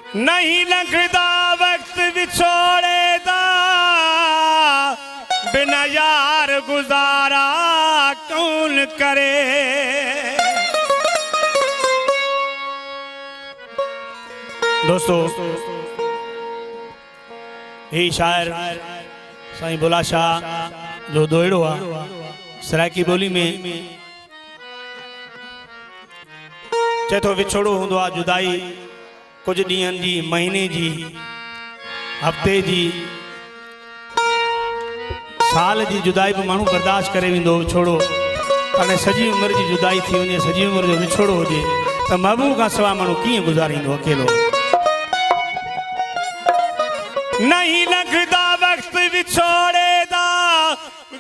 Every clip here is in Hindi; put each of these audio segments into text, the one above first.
नहीं लगदा वक्त विछोड़े दा, बिना यार गुजारा कौन करे। दोस्तों यही शायर साईं बुला शाह जो दोड़ो आ सराइकी बोली में चए थो विछोड़ो हूंदो आ जुदाई कुछ ॾींहंनि जी, महीने जी, हफ़्ते जी, साल जी जुदाई भी माण्हू बर्दाश्त करे वेंदो विछोड़ो। हाणे सॼी उमिरि जी जुदाई थी वञे, सॼी उमिरि जो विछोड़ो हुजे त महबूब खां सवाइ माण्हू कीअं गुज़ारींदो अकेलो। नहीं लगदा वक्त विछोड़े दा,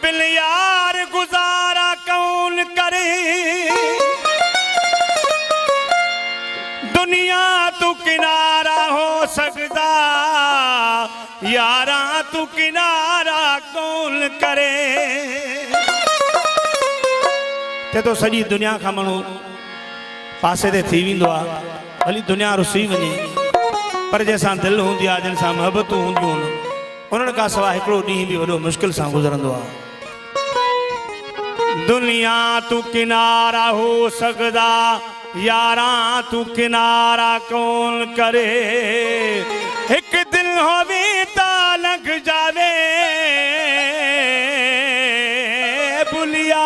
बिन यार गुजारा कौन करे। दुनिया तू किनारा हो सकदा, यारा तू किनारा कौन करे। ते तो सॼी दुनिया खां माण्हू पासे ते थी वेंदो आहे, भली दुनिया रुसी वञे, पर जैसा दिल हूंदी आहे, जिन सां मोहबतूं हूंदियूं आहिनि, उन्हनि खां सवाइ हिकिड़ो ॾींहुं बि वॾो मुश्किल सां गुज़रंदो आहे। दुनिया तू किनारा हो सकदा, यारा तू किनारा कौन करे। एक दिल होवे ता लग जावे बुलिया,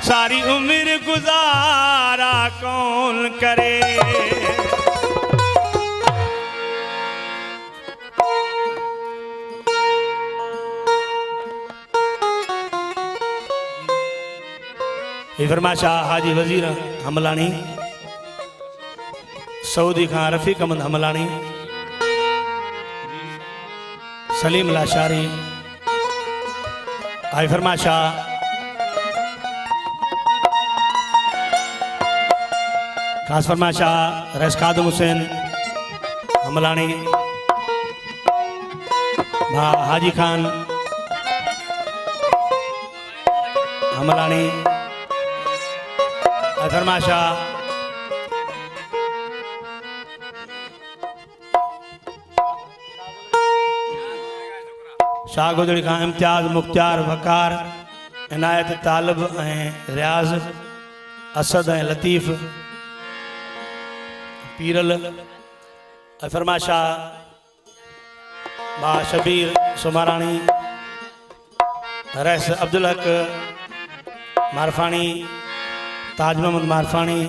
सारी उम्र गुजारा कौन करे। फरमाशाह हाजी वजीर हमलानी, सऊदी खां रफ़ीक अहमद हमलानी, सलीम लाशारी, आई फरमाशाह खास फरमाशाह रईस कादम हुसैन हमलानी, भा हाजी खान हमलानी, फरमाशाह शाह गुजरी खां इम्तियाज़ मुख्तार वकार, इनायत तालिब ऐं रियाज़, असद ऐं लतीफ़ पीरल, फरमाशाह बा शबीर सुमाराणी, रईस अब्दुल हक मारफानी, ताज मोहम्मद मारफानी,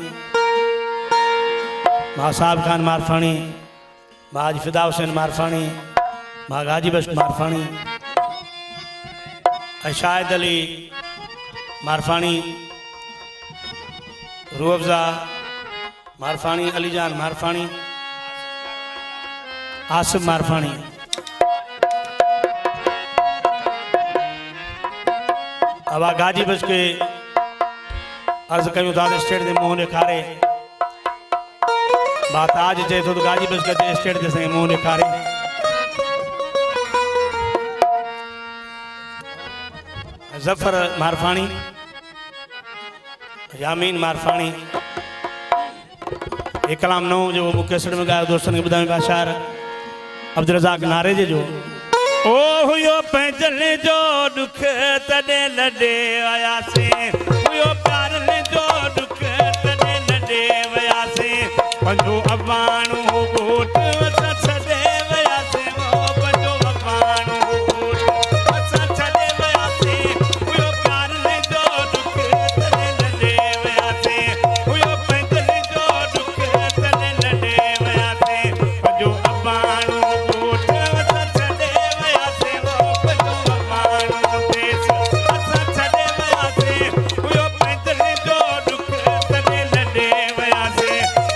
मां साहब खान मारफानी, माज फिदा हुसैन मारफानी, मां गाजी बख्श मारफानी, शाहिद अली मारफानी, रूअफ़ज़ा मारफानी, अलीजान मारफानी, आसिफ मारफानी। अब गाजी बख्श के अर्ज कयूं था स्टेट के मुंह निखारे, बात आज चए थो तो गाजी बस के स्टेट के संग मुंह निखारे। जफर मारफानी, यामीन मारफानी, एक कलाम नौ जो मुकेसड़ में गायो दोस्तन के बुधाई बाशार अब्दुल रज़ाक नारे जो ओ हुयो पैजल जो दुख तडे लडे आया से, हुयो प्यार ले जो दुख तडे लडे वया से, पंजो अबाणू गोट छड़े वया से, वो पंजो अबाणू गोट छड़े वया से, हुयो प्यार ले जो दुख तडे लडे वया से, हुयो पैजल जो दुख तडे लडे वया से, पंजो अबाणू गोट छड़े वया से, वो पंजो अबाणू देश छड़े वया से, हुयो पैजल जो दुख तडे लडे वया से,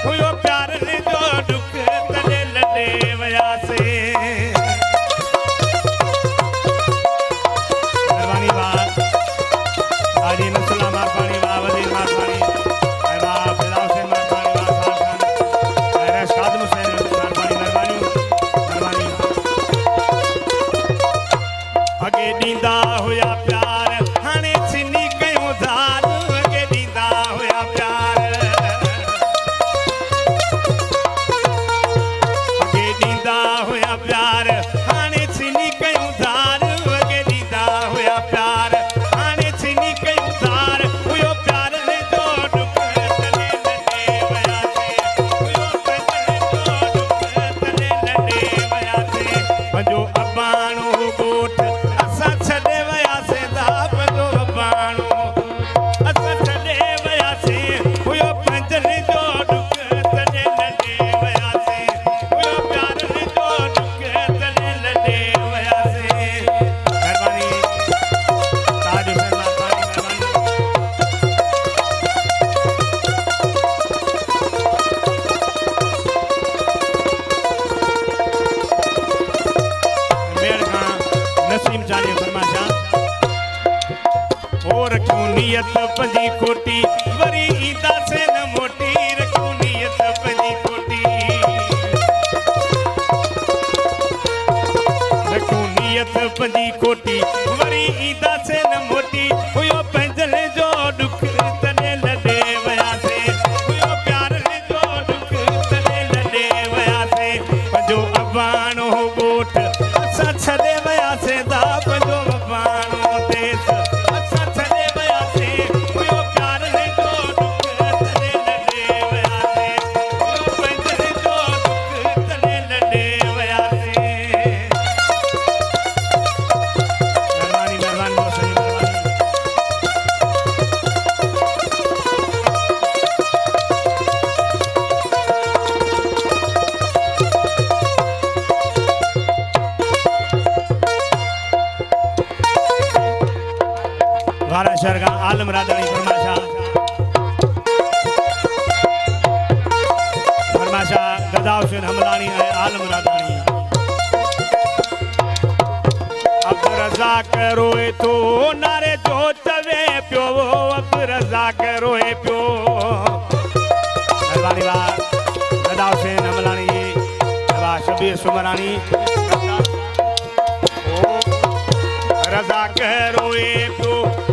हुयो प्यार ले जो दुख तडे लडे वया से। मेहरबानी बात हाजी नसुल्ला मारफानी, वाह वजीर मारफानी, वाह फिदा हुसैन मारफानी, वाह साहब खान, रईस कादम हुसैन मारफानी, मेहरबानी अगे दींदा हुया प्यार, हाणे छिनी कयूं ज़ाल, अगे दींदा हुया प्यार, पंजी खोटी वरी ईंदा से न मोटी रखूं नियत पंजी खोटी रखूं नियत पंजी खोटी वरी ईंदा से न मोटी हुयो पंजल जो दुख तने लॾे वयासे हुयो प्यार जो दुख तने लॾे वयासे पंजो अबाणो ॻोठ असां छॾे वयासे दा पंजो अबाणो देस असां छॾे वयासे हुयो प्यार जो दुख तने लॾे वयासे हुयो पंजल जो दुख तने लॾे वयासे मेहरबानी मेहरबानी बहुत सही मेहरबानी वारा शहर का आलम राधानी फरमाशा गदा हुसैन हमलानी है आलम राधानी अब रज़ाक रोए तो नारे जो चवे पियो अब रज़ाक रोए पियो मेहरबानी वाह गदा हुसैन हमलानी वाह शबीर सुमरानी रज़ाक रोए पियो